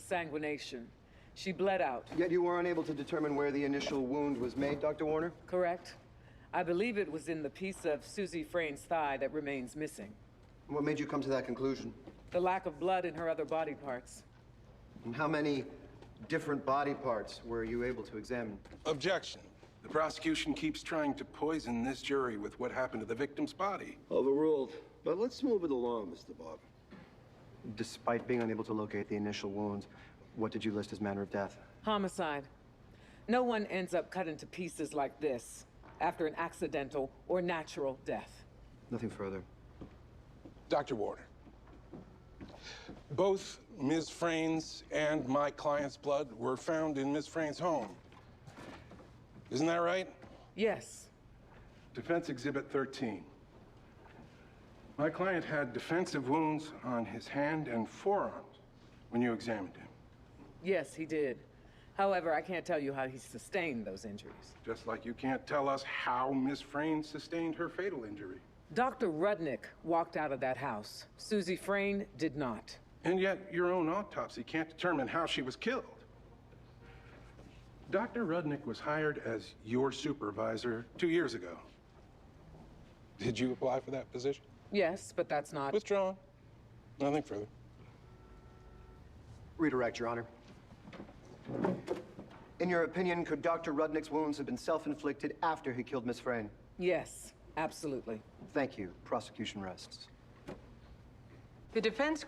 sanguination. She bled out. Yet you were unable to determine where the initial wound was made, Dr. Warner? Correct. I believe it was in the piece of Susie Frayn's thigh that remains missing. What made you come to that conclusion? The lack of blood in her other body parts. And how many different body parts were you able to examine? Objection. The prosecution keeps trying to poison this jury with what happened to the victim's body. Overruled. But let's move it along, Mr. Bob. Despite being unable to locate the initial wounds, what did you list as manner of death? Homicide. No one ends up cut into pieces like this after an accidental or natural death. Nothing further. Dr. Warner, both Ms. Frayn's and my client's blood were found in Ms. Frayn's home. Isn't that right? Yes. Defense Exhibit 13. My client had defensive wounds on his hand and forearms when you examined him. Yes, he did. However, I can't tell you how he sustained those injuries. Just like you can't tell us how Ms. Frayn sustained her fatal injury. Dr. Rudnick walked out of that house. Susie Frayn did not. And yet your own autopsy can't determine how she was killed. Dr. Rudnick was hired as your supervisor 2 years ago. Did you apply for that position? Yes, but that's not... Withdrawn. Nothing further. Redirect, Your Honor. In your opinion, could Dr. Rudnick's wounds have been self-inflicted after he killed Miss Frayn? Yes, absolutely. Thank you. Prosecution rests. The defense